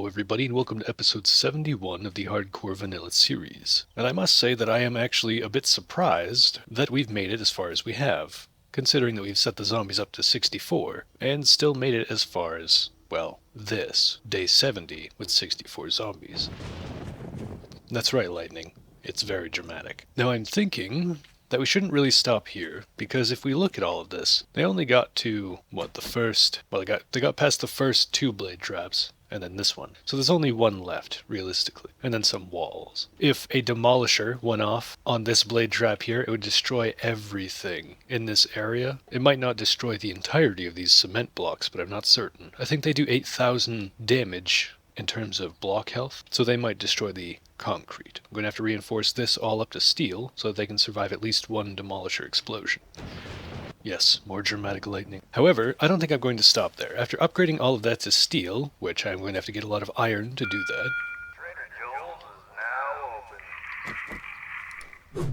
Hello everybody and welcome to episode 71 of the Hardcore Vanilla series. And I must say that I am actually a bit surprised that we've made it as far as we have, considering that we've set the zombies up to 64, and still made it as far as, well, this, day 70, with 64 zombies. That's right, Lightning. It's very dramatic. Now I'm thinking that we shouldn't really stop here, because if we look at all of this, they only got to, they got past the first 2 blade traps, and then this one. So there's only one left, realistically, and then some walls. If a demolisher went off on this blade trap here, it would destroy everything in this area. It might not destroy the entirety of these cement blocks, but I'm not certain. I think they do 8,000 damage in terms of block health, so they might destroy the concrete. I'm going to have to reinforce this all up to steel so that they can survive at least one demolisher explosion. Yes, more dramatic lightning. However, I don't think I'm going to stop there. After upgrading all of that to steel, which I'm going to have to get a lot of iron to do that,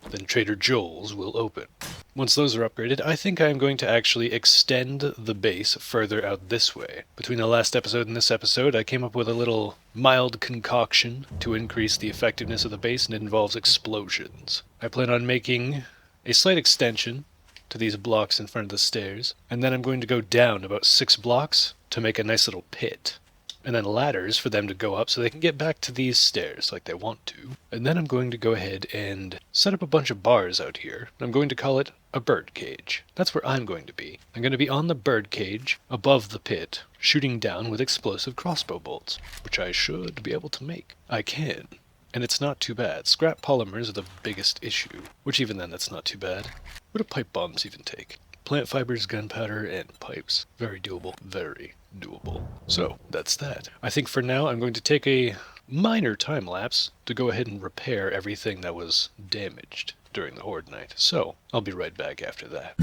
then Trader Joel's will open. Once those are upgraded, I think I'm going to actually extend the base further out this way. Between the last episode and this episode, I came up with a little mild concoction to increase the effectiveness of the base, and it involves explosions. I plan on making a slight extension to these blocks in front of the stairs, and then I'm going to go down about 6 blocks to make a nice little pit. And then ladders for them to go up so they can get back to these stairs like they want to. And then I'm going to go ahead and set up a bunch of bars out here. I'm going to call it a bird cage. That's where I'm going to be. I'm going to be on the bird cage above the pit, shooting down with explosive crossbow bolts, which I should be able to make. I can. And it's not too bad. Scrap polymers are the biggest issue, which even then that's not too bad. What do pipe bombs even take? Plant fibers, gunpowder, and pipes. Very doable. Very doable. So, that's that. I think for now I'm going to take a minor time lapse to go ahead and repair everything that was damaged during the Horde Night. So, I'll be right back after that.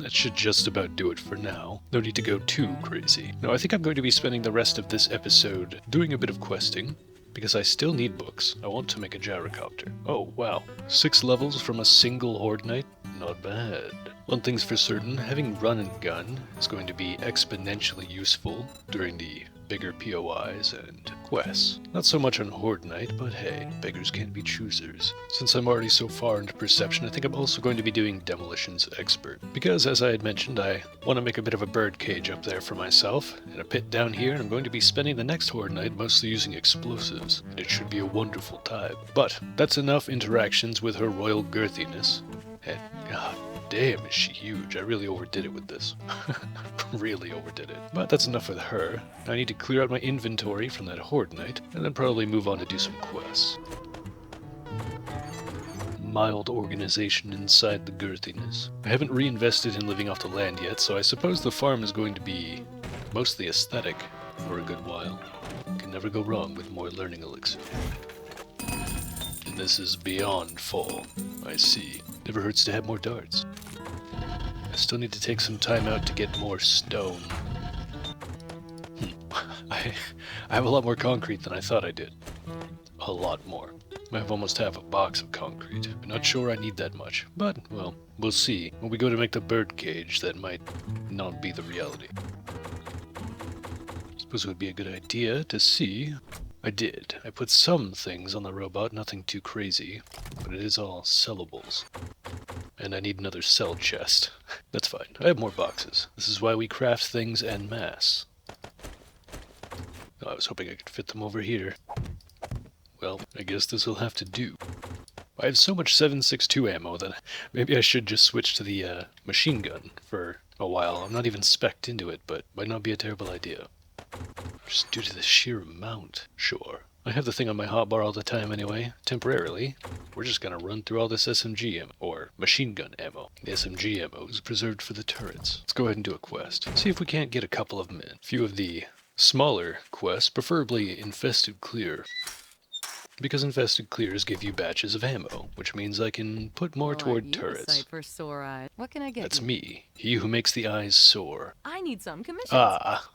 Should just about do it for now. No need to go too crazy. Now I think I'm going to be spending the rest of this episode doing a bit of questing, because I still need books. I want to make a gyrocopter. Oh wow, 6 levels from a single Horde Night? Not bad. One thing's for certain, having run and gun is going to be exponentially useful during the bigger POIs and quests. Not so much on Horde Night, but hey, beggars can't be choosers. Since I'm already so far into perception, I think I'm also going to be doing Demolitions Expert. Because, as I had mentioned, I want to make a bit of a bird cage up there for myself, and a pit down here, and I'm going to be spending the next Horde Night mostly using explosives, and it should be a wonderful time. But, that's enough interactions with her royal girthiness. And, god damn, is she huge. I really overdid it with this. Really overdid it. But that's enough with her. I need to clear out my inventory from that Horde Night, and then probably move on to do some quests. Mild organization inside the girthiness. I haven't reinvested in living off the land yet, so I suppose the farm is going to be mostly aesthetic for a good while. Can never go wrong with more learning elixir. And this is beyond fall. I see. Never hurts to have more darts. I still need to take some time out to get more stone. I have a lot more concrete than I thought I did. A lot more. I have almost half a box of concrete. I'm not sure I need that much, but, well, we'll see. When we go to make the bird cage, that might not be the reality. Suppose it would be a good idea to see. I did. I put some things on the robot, nothing too crazy, but it is all sellables. And I need another cell chest. That's fine. I have more boxes. This is why we craft things en masse. Oh, I was hoping I could fit them over here. Well, I guess this will have to do. I have so much 7.62 ammo that maybe I should just switch to the machine gun for a while. I'm not even spec'd into it, but might not be a terrible idea. Just due to the sheer amount. Sure. I have the thing on my hotbar all the time anyway. Temporarily. We're just gonna run through all this SMG ammo, or machine gun ammo. The SMG ammo is preserved for the turrets. Let's go ahead and do a quest. See if we can't get a couple of them in. A few of the smaller quests, preferably infested clear. Because infested clears give you batches of ammo, which means I can put more toward turrets. For sore eyes. What can I get? That's me, he who makes the eyes soar. I need some commissions. Ah,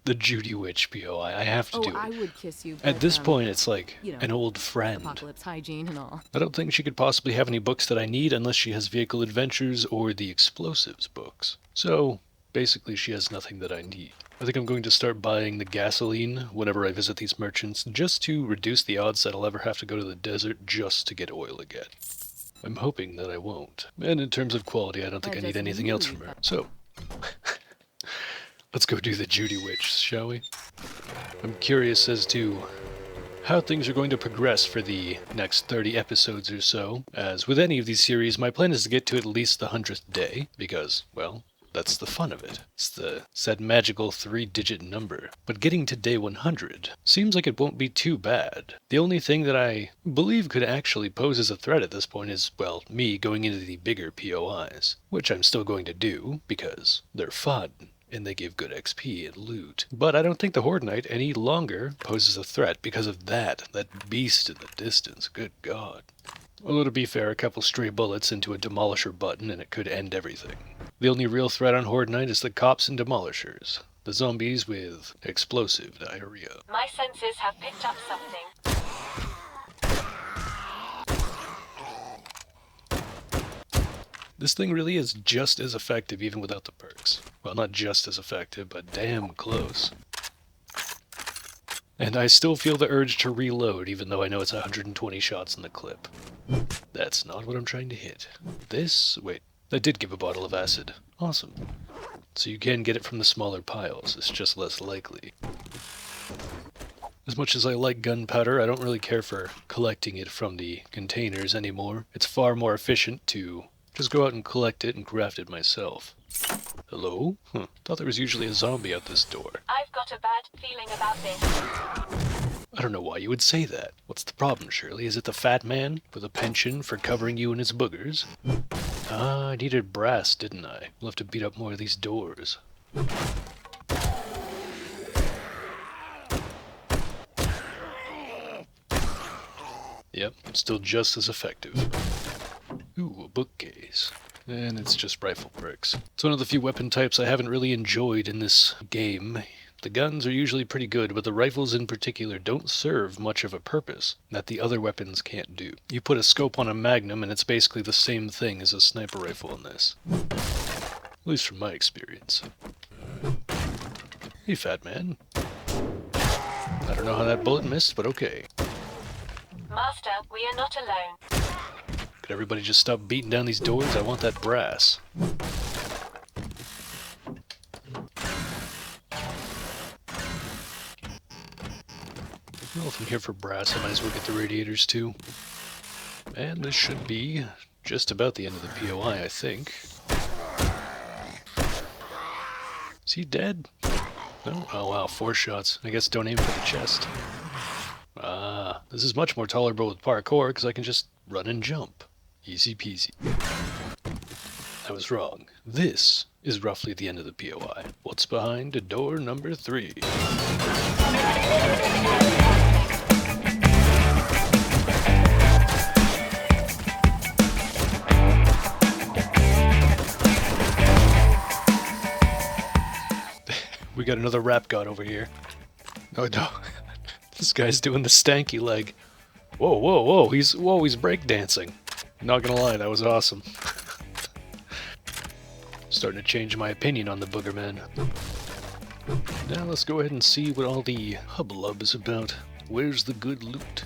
the Judy Witch POI. I have to do it. I would kiss you, but, At this point, it's like you know, an old friend. apocalypse hygiene and all. I don't think she could possibly have any books that I need unless she has Vehicle Adventures or the Explosives books. So, basically she has nothing that I need. I think I'm going to start buying the gasoline whenever I visit these merchants, just to reduce the odds that I'll ever have to go to the desert just to get oil again. I'm hoping that I won't. And in terms of quality, I don't think I need anything else from her. So, let's go do the Judy Witch, shall we? I'm curious as to how things are going to progress for the next 30 episodes or so. As with any of these series, my plan is to get to at least the 100th day, because, well, that's the fun of it. It's the said magical 3-digit number. But getting to day 100 seems like it won't be too bad. The only thing that I believe could actually pose as a threat at this point is, well, me going into the bigger POIs, which I'm still going to do, because they're fun, and they give good XP and loot. But I don't think the Horde Knight any longer poses a threat because of that beast in the distance, good god. Although to be fair, a couple stray bullets into a demolisher button and it could end everything. The only real threat on Horde Night is the cops and demolishers. The zombies with explosive diarrhea. My senses have picked up something. This thing really is just as effective even without the perks. Well, not just as effective, but damn close. And I still feel the urge to reload, even though I know it's 120 shots in the clip. That's not what I'm trying to hit. Wait, that did give a bottle of acid. Awesome. So you can get it from the smaller piles, it's just less likely. As much as I like gunpowder, I don't really care for collecting it from the containers anymore. It's far more efficient to just go out and collect it and craft it myself. Hello? Thought there was usually a zombie out this door. I've got a bad feeling about this. I don't know why you would say that. What's the problem, Shirley? Is it the fat man with a penchant for covering you in his boogers? I needed brass, didn't I? We'll have to beat up more of these doors. Yep, still just as effective. Ooh, a bookcase. And it's just rifle perks. It's one of the few weapon types I haven't really enjoyed in this game. The guns are usually pretty good, but the rifles in particular don't serve much of a purpose that the other weapons can't do. You put a scope on a Magnum and it's basically the same thing as a sniper rifle in this. At least from my experience. Hey, fat man. I don't know how that bullet missed, but okay. Master, we are not alone. Could everybody just stop beating down these doors? I want that brass. Well, if I'm here for brass, I might as well get the radiators too. And this should be just about the end of the POI, I think. Is he dead? No? Oh wow, 4 shots. I guess don't aim for the chest. Ah, this is much more tolerable with parkour because I can just run and jump. Easy peasy. I was wrong. This is roughly the end of the POI. What's behind door number 3? We got another rap god over here. Oh no. This guy's doing the stanky leg. Whoa, whoa, whoa, he's breakdancing. Not gonna lie, that was awesome. Starting to change my opinion on the booger man. Now let's go ahead and see what all the hubbub is about. Where's the good loot?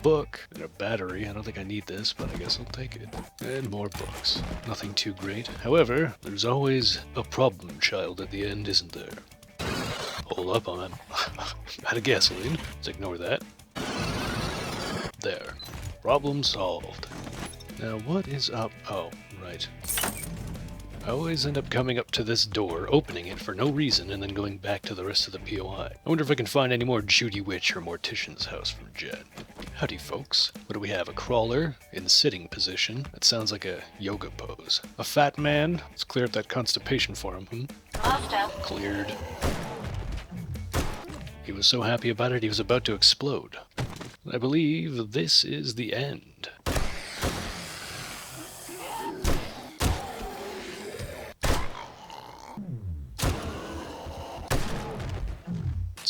Book, and a battery. I don't think I need this, but I guess I'll take it. And more books. Nothing too great. However, there's always a problem child at the end, isn't there? Hold up, I'm out of gasoline. Let's ignore that. There. Problem solved. Now what is up? Oh, right. I always end up coming up to this door, opening it for no reason, and then going back to the rest of the POI. I wonder if I can find any more Judy Witch or Mortician's house from Jet. Howdy, folks. What do we have? A crawler in sitting position. That sounds like a yoga pose. A fat man. Let's clear up that constipation for him. Master. Cleared. He was so happy about it, he was about to explode. I believe this is the end.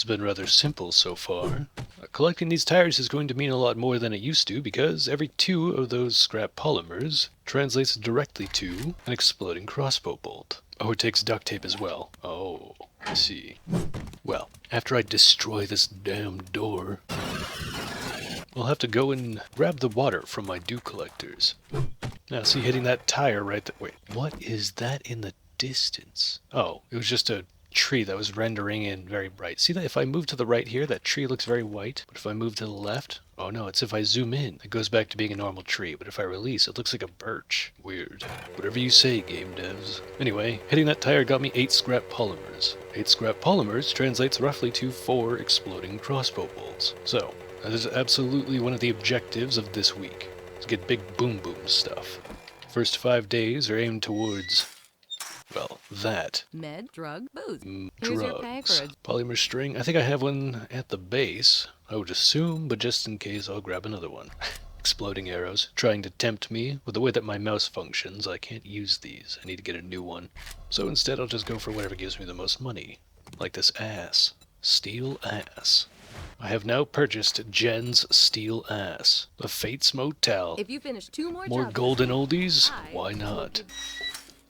been rather simple so far. Collecting these tires is going to mean a lot more than it used to, because every 2 of those scrap polymers translates directly to an exploding crossbow bolt. Oh, it takes duct tape as well. Oh, I see. Well, after I destroy this damn door, I'll have to go and grab the water from my dew collectors. Now, see, hitting that tire right there. Wait, what is that in the distance? Oh, it was just a tree that was rendering in very bright. See that if I move to the right here, that tree looks very white. But if I move to the left, oh no, it's if I zoom in, it goes back to being a normal tree. But if I release, it looks like a birch. Weird. Whatever you say, game devs. Anyway, hitting that tire got me 8 scrap polymers. 8 scrap polymers translates roughly to 4 exploding crossbow bolts. So, that is absolutely one of the objectives of this week. To get big boom boom stuff. First 5 days are aimed towards, well, that. Med, drug, booze. Here's your pay Drugs. for a Polymer string. I think I have one at the base. I would assume, but just in case, I'll grab another one. Exploding arrows. Trying to tempt me. With the way that my mouse functions, I can't use these. I need to get a new one. So instead, I'll just go for whatever gives me the most money. Like this ass. Steel ass. I have now purchased Jen's steel ass. The Fates Motel. If you finish 2 more More jobs, golden oldies? I Why will not? give-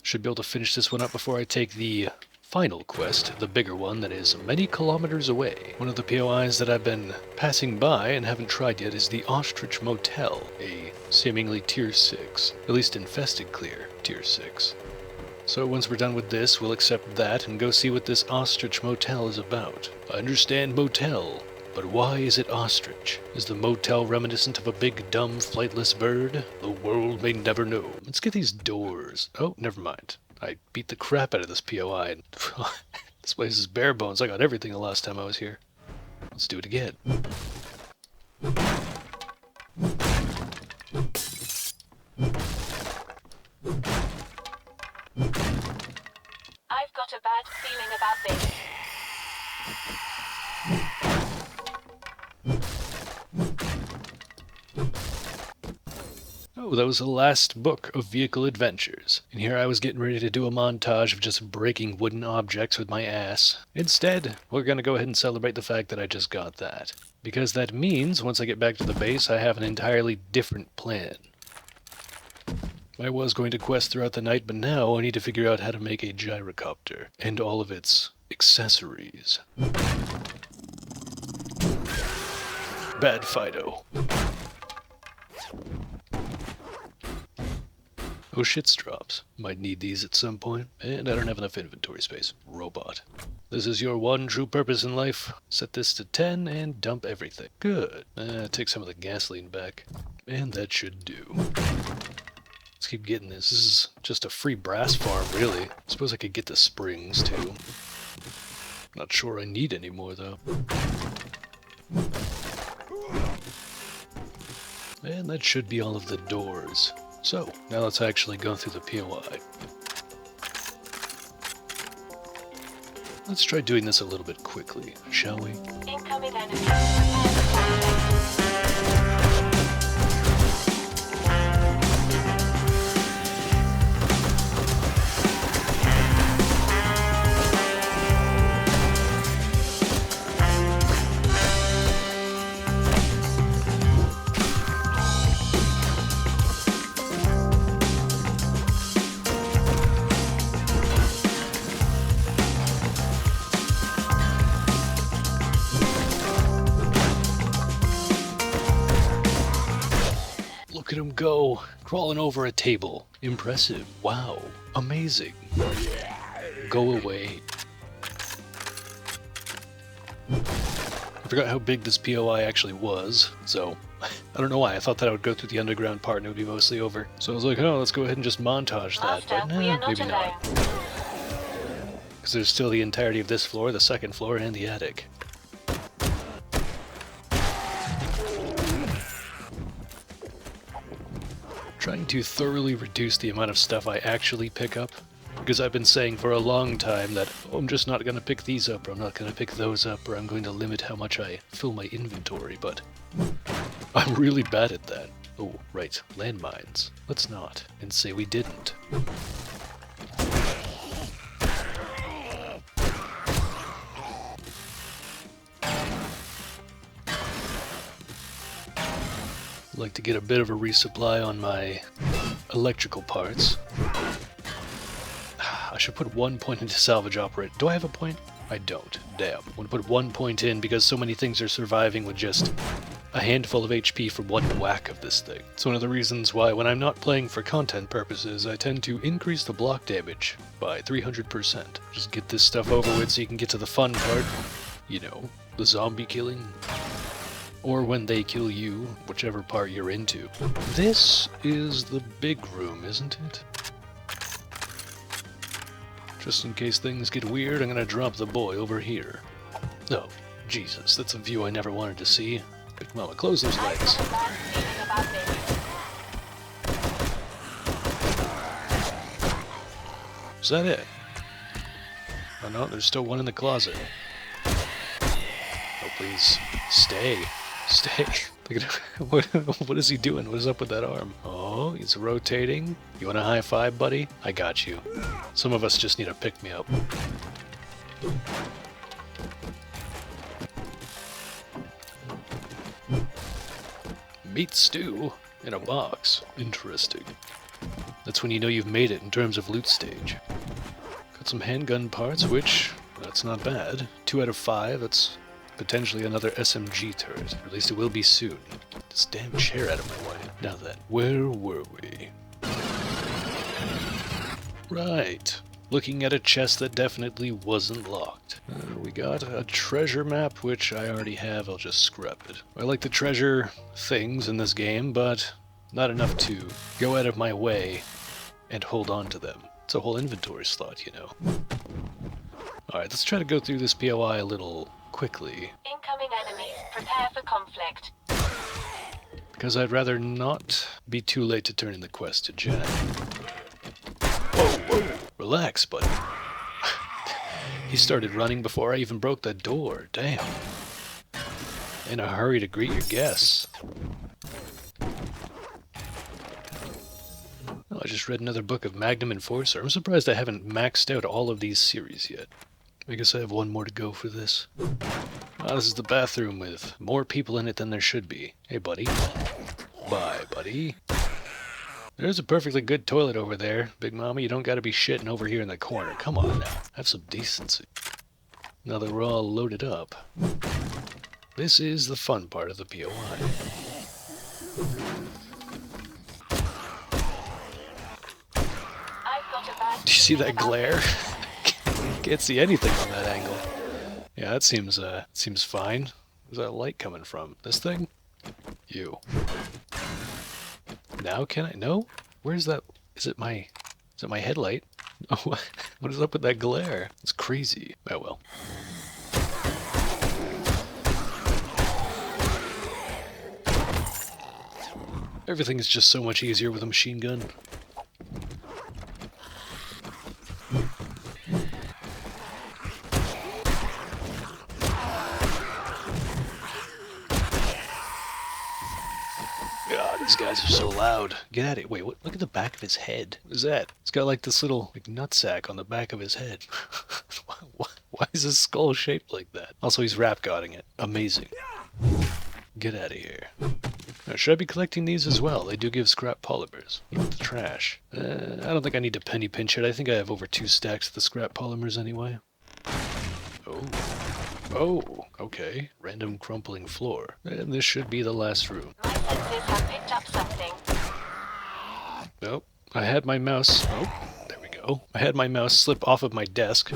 Should be able to finish this one up before I take the final quest, the bigger one that is many kilometers away. One of the POIs that I've been passing by and haven't tried yet is the Ostrich Motel, a seemingly tier 6, at least infested clear tier 6. So once we're done with this, we'll accept that and go see what this Ostrich Motel is about. I understand motel, but why is it ostrich? Is the motel reminiscent of a big, dumb, flightless bird? The world may never know. Let's get these doors. Oh, never mind. I beat the crap out of this POI. And this place is bare bones. I got everything the last time I was here. Let's do it again. I've got a bad feeling about this. Oh, that was the last book of Vehicle Adventures. And here I was getting ready to do a montage of just breaking wooden objects with my ass. Instead, we're gonna go ahead and celebrate the fact that I just got that. Because that means, once I get back to the base, I have an entirely different plan. I was going to quest throughout the night, but now I need to figure out how to make a gyrocopter. And all of its accessories. Bad Fido. Oh, shits drops. Might need these at some point. And I don't have enough inventory space. Robot. This is your one true purpose in life. Set this to 10 and dump everything. Good. Take some of the gasoline back. And that should do. Let's keep getting this. This is just a free brass farm, really. Suppose I could get the springs, too. Not sure I need any more, though. And that should be all of the doors. So, now let's actually go through the POI. Let's try doing this a little bit quickly, shall we? Incoming enemy. Look at him go, crawling over a table. Impressive. Wow. Amazing. Go away. I forgot how big this POI actually was, so I don't know why. I thought that I would go through the underground part and it would be mostly over. So I was like, oh, let's go ahead and just montage that, Master, but we are not maybe alone. not. Because there's still the entirety of this floor, the second floor, and the attic. Trying to thoroughly reduce the amount of stuff I actually pick up. Because I've been saying for a long time that, oh, I'm just not going to pick these up, or I'm not going to pick those up, or I'm going to limit how much I fill my inventory, but I'm really bad at that. Oh, right, landmines. Let's not, and say we didn't. I'd like to get a bit of a resupply on my electrical parts. I should put 1 point into salvage operate. Do I have a point? I don't. Damn. I'm gonna put 1 point in because so many things are surviving with just a handful of HP from one whack of this thing. It's one of the reasons why when I'm not playing for content purposes, I tend to increase the block damage by 300%. Just get this stuff over with so you can get to the fun part. You know, the zombie killing. Or when they kill you, whichever part you're into. This is the big room, isn't it? Just in case things get weird, I'm gonna drop the boy over here. Oh, Jesus, that's a view I never wanted to see. Big Mama, close those legs. Is that it? Oh no, there's still one in the closet. Oh, please. Stay. Stay. Look at what is he doing? What is up with that arm? Oh, he's rotating. You want a high five, buddy? I got you. Some of us just need to pick me up. Meat stew in a box. Interesting. That's when you know you've made it in terms of loot stage. Got some handgun parts, which, that's not bad. 2 out of 5, that's potentially another SMG turret. Or at least it will be soon. This damn chair out of my way. Now then, where were we? Right. Looking at a chest that definitely wasn't locked. We got a treasure map, which I already have. I'll just scrap it. I like the treasure things in this game, but not enough to go out of my way and hold on to them. It's a whole inventory slot, you know. Alright, let's try to go through this POI a little quickly. Incoming enemies. Prepare for conflict. Because I'd rather not be too late to turn in the quest to Jack. Whoa, whoa. Relax, buddy. He started running before I even broke the door. Damn. In a hurry to greet your guests. Oh, I just read another book of Magnum Enforcer. I'm surprised I haven't maxed out all of these series yet. I guess I have one more to go for this. Oh, this is the bathroom with more people in it than there should be. Hey, buddy. Bye, buddy. There's a perfectly good toilet over there, Big Mama. You don't gotta be shitting over here in the corner. Come on now. Have some decency. Now that we're all loaded up, this is the fun part of the POI. Do you see that glare? Can't see anything on that angle. Yeah, that seems fine. Where's that light coming from? This thing? You. Now can I? No? Where's that? Is it my headlight? Oh, what is up with that glare? It's crazy. Oh well. Everything is just so much easier with a machine gun. These guys are so loud. Get at it. Wait, what? Look at the back of his head. What is that? It's got like this little nutsack on the back of his head. Why is his skull shaped like that? Also, he's rap godding it. Amazing. Get out of here. Now, should I be collecting these as well? They do give scrap polymers. What about the trash? I don't think I need to penny pinch it. I think I have over 2 stacks of the scrap polymers anyway. Oh. Oh, okay. Random crumpling floor. And this should be the last room. My senses have picked up something. Nope. I had my mouse... Oh, there we go. I had my mouse slip off of my desk.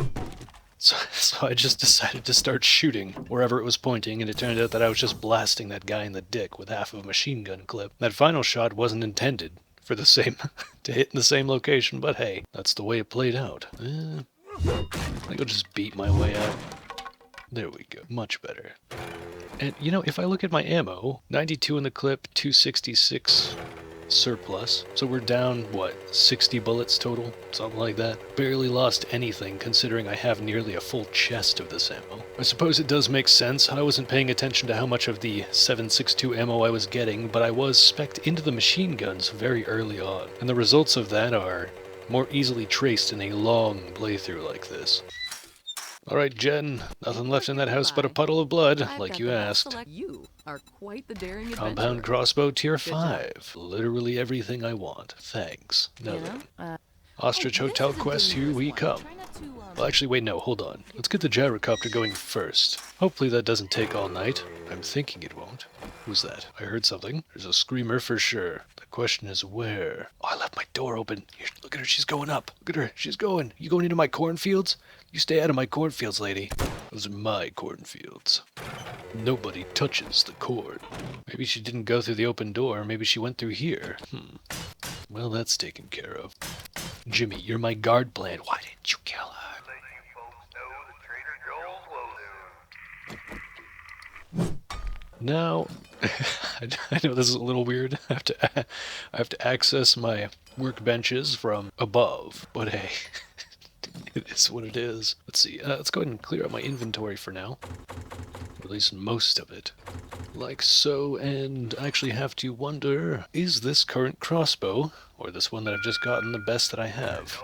So I just decided to start shooting wherever it was pointing, and it turned out that I was just blasting that guy in the dick with half of a machine gun clip. That final shot wasn't intended for the same... to hit in the same location, but hey, that's the way it played out. I think I'll just beat my way out. There we go. Much better. And, you know, if I look at my ammo, 92 in the clip, 266 surplus. So we're down, what, 60 bullets total? Something like that. Barely lost anything, considering I have nearly a full chest of this ammo. I suppose it does make sense. I wasn't paying attention to how much of the 7.62 ammo I was getting, but I was spec'd into the machine guns very early on. And the results of that are more easily traced in a long playthrough like this. Alright, Jen. Nothing left in that house but a puddle of blood, I've like got you the best asked. select- You are quite the daring Compound adventurer. crossbow tier Good job. 5. Literally everything I want. Thanks. Now You then. know? Ostrich Oh, this Hotel is a quest, here dangerous we one. come. Try not to, Well, actually, wait, no, hold on. Let's get the gyrocopter going first. Hopefully that doesn't take all night. I'm thinking it won't. Who's that? I heard something. There's a screamer for sure. The question is where? Oh, I left my door open. Here, look at her, she's going up. Look at her, she's going. You going into my cornfields? You stay out of my cornfields, lady. Those are my cornfields. Nobody touches the corn. Maybe she didn't go through the open door. Maybe she went through here. Well, that's taken care of. Jimmy, you're my guard plant. Why didn't you kill her? Now, I know this is a little weird. I have to access my workbenches from above, but hey, it is what it is. Let's see. Let's go ahead and clear out my inventory for now, or at least most of it, like so. And I actually have to wonder: is this current crossbow, or this one that I've just gotten, the best that I have?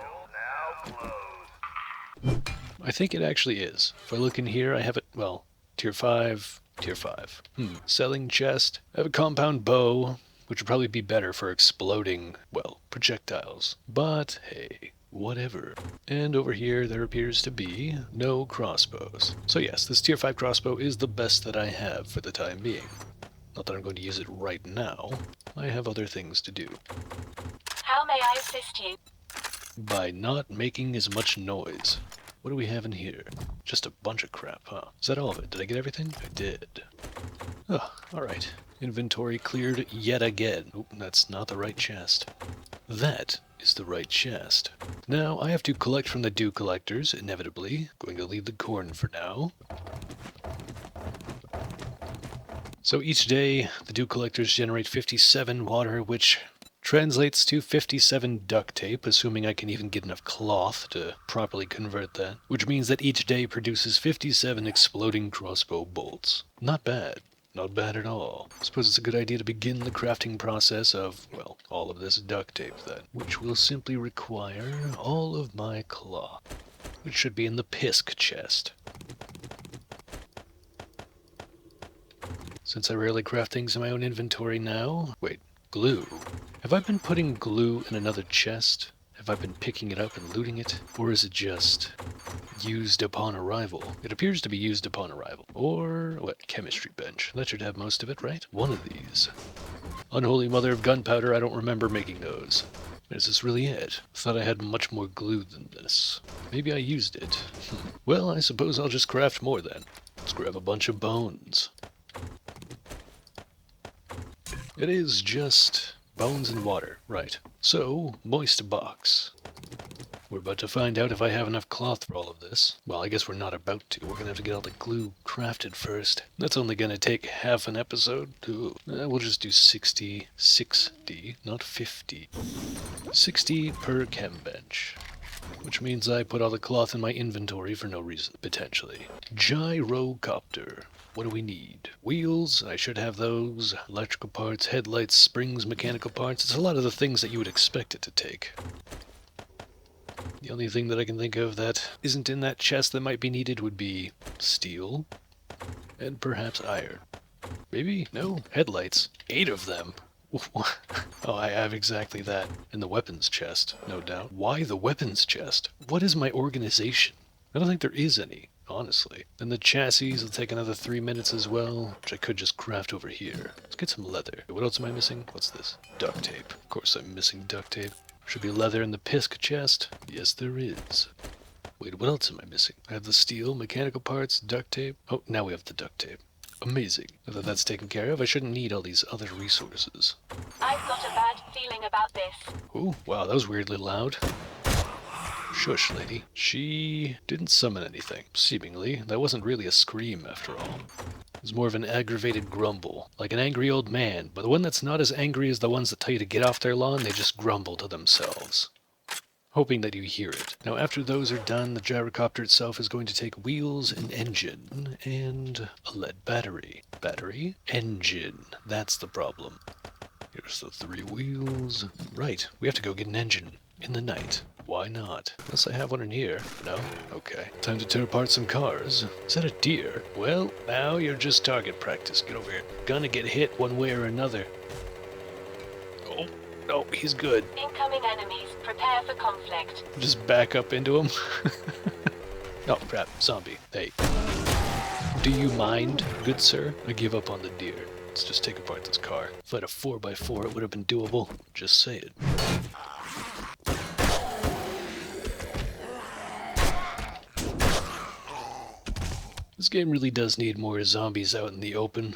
I think it actually is. If I look in here, I have it. Well, tier 5. Tier 5. Selling chest. I have a compound bow, which would probably be better for exploding, well, projectiles. But, hey, whatever. And over here, there appears to be no crossbows. So yes, this tier 5 crossbow is the best that I have for the time being. Not that I'm going to use it right now. I have other things to do. How may I assist you? By not making as much noise. What do we have in here? Just a bunch of crap, huh? Is that all of it? Did I get everything? I did. Oh, alright. Inventory cleared yet again. Oop, that's not the right chest. That is the right chest. Now, I have to collect from the dew collectors, inevitably. Going to leave the corn for now. So each day, the dew collectors generate 57 water, which translates to 57 duct tape, assuming I can even get enough cloth to properly convert that, which means that each day produces 57 exploding crossbow bolts. Not bad. Not bad at all. I suppose it's a good idea to begin the crafting process of, well, all of this duct tape then, which will simply require all of my cloth, which should be in the pisk chest. Since I rarely craft things in my own inventory now, wait, glue. Have I been putting glue in another chest? Have I been picking it up and looting it? Or is it just used upon arrival? It appears to be used upon arrival. Or, what, chemistry bench. That should have most of it, right? One of these. Unholy mother of gunpowder, I don't remember making those. Is this really it? Thought I had much more glue than this. Maybe I used it. Well, I suppose I'll just craft more then. Let's grab a bunch of bones. It is just bones and water, right. So, moist box. We're about to find out if I have enough cloth for all of this. Well, I guess we're not about to. We're gonna have to get all the glue crafted first. That's only gonna take half an episode. We'll just do 60, not 50. 60 per chem bench. Which means I put all the cloth in my inventory for no reason, potentially. Gyrocopter. What do we need? Wheels, I should have those. Electrical parts, headlights, springs, mechanical parts. It's a lot of the things that you would expect it to take. The only thing that I can think of that isn't in that chest that might be needed would be steel. And perhaps iron. Maybe? No? Headlights. 8 of them. Oh, I have exactly that. In the weapons chest, no doubt. Why the weapons chest? What is my organization? I don't think there is any, honestly. And the chassis will take another 3 minutes as well, which I could just craft over here. Let's get some leather. What else am I missing? What's this? Duct tape. Of course I'm missing duct tape. Should be leather in the pisk chest. Yes, there is. Wait, what else am I missing? I have the steel, mechanical parts, duct tape. Oh, now we have the duct tape. Amazing. Now that that's taken care of, I shouldn't need all these other resources. I've got a bad feeling about this. Ooh, wow, that was weirdly loud. Shush, lady. She didn't summon anything. Seemingly, that wasn't really a scream after all. It was more of an aggravated grumble, like an angry old man, but the one that's not as angry as the ones that tell you to get off their lawn, they just grumble to themselves. Hoping that you hear it. Now after those are done, the gyrocopter itself is going to take wheels, an engine, and a lead battery. Battery? Engine. That's the problem. Here's the 3 wheels. Right, we have to go get an engine in the night. Why not? Unless I have one in here. No? Okay. Time to tear apart some cars. Is that a deer? Well, now you're just target practice. Get over here. Gonna get hit one way or another. Oh, no, he's good. Incoming enemies. Prepare for conflict. Just back up into him. Oh, crap. Zombie. Hey. Do you mind, good sir? I give up on the deer. Let's just take apart this car. If I had a 4x4, it would have been doable. Just say it. This game really does need more zombies out in the open.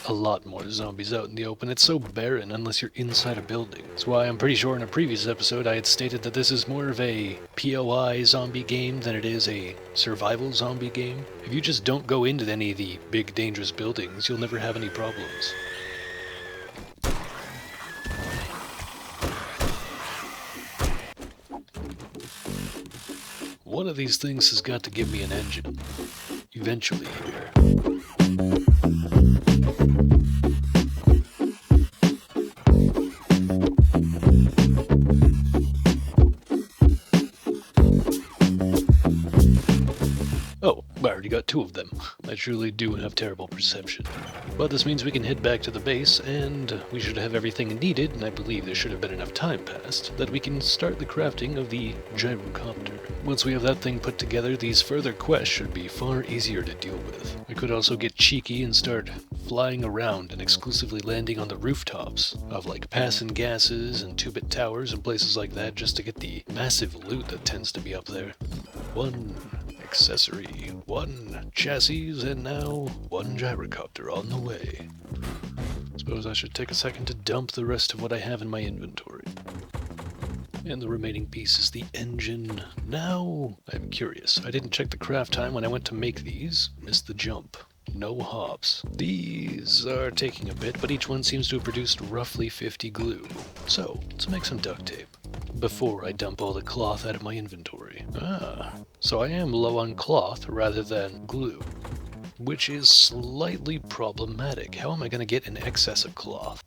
A lot more zombies out in the open. It's so barren unless you're inside a building. That's why I'm pretty sure in a previous episode I had stated that this is more of a POI zombie game than it is a survival zombie game. If you just don't go into any of the big dangerous buildings, you'll never have any problems. One of these things has got to give me an engine. Eventually here. Oh, I already got 2 of them. I truly do have terrible perception. But this means we can head back to the base, and we should have everything needed, and I believe there should have been enough time passed, that we can start the crafting of the gyrocopter. Once we have that thing put together, these further quests should be far easier to deal with. We could also get cheeky and start flying around and exclusively landing on the rooftops of like Passin' Gases and 2-bit towers and places like that just to get the massive loot that tends to be up there. 1 accessory, 1 chassis, and now 1 gyrocopter on the way. Suppose I should take a second to dump the rest of what I have in my inventory. And the remaining piece is the engine. Now, I'm curious. I didn't check the craft time when I went to make these. Missed the jump. No hops. These are taking a bit, but each one seems to have produced roughly 50 glue. So, let's make some duct tape before I dump all the cloth out of my inventory. So I am low on cloth rather than glue, which is slightly problematic. How am I going to get an excess of cloth?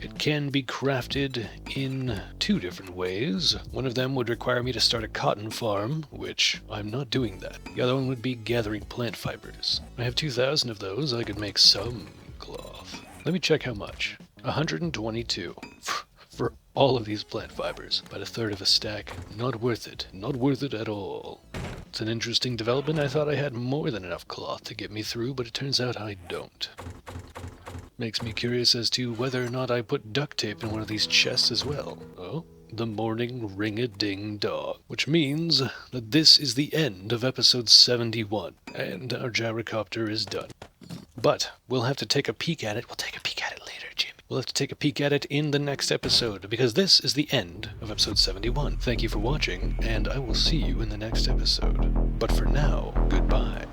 It can be crafted in 2 different ways. One of them would require me to start a cotton farm, which I'm not doing that. The other one would be gathering plant fibers. I have 2,000 of those. I could make some cloth. Let me check how much. 122 for all of these plant fibers. About 1/3 of a stack. Not worth it. Not worth it at all. It's an interesting development. I thought I had more than enough cloth to get me through, but it turns out I don't. Makes me curious as to whether or not I put duct tape in one of these chests as well. Oh, the morning ring-a-ding-dong. Which means that this is the end of episode 71, and our gyrocopter is done. But we'll have to take a peek at it. We'll take a peek at it later, Jimmy. We'll have to take a peek at it in the next episode, because this is the end of episode 71. Thank you for watching, and I will see you in the next episode. But for now, goodbye.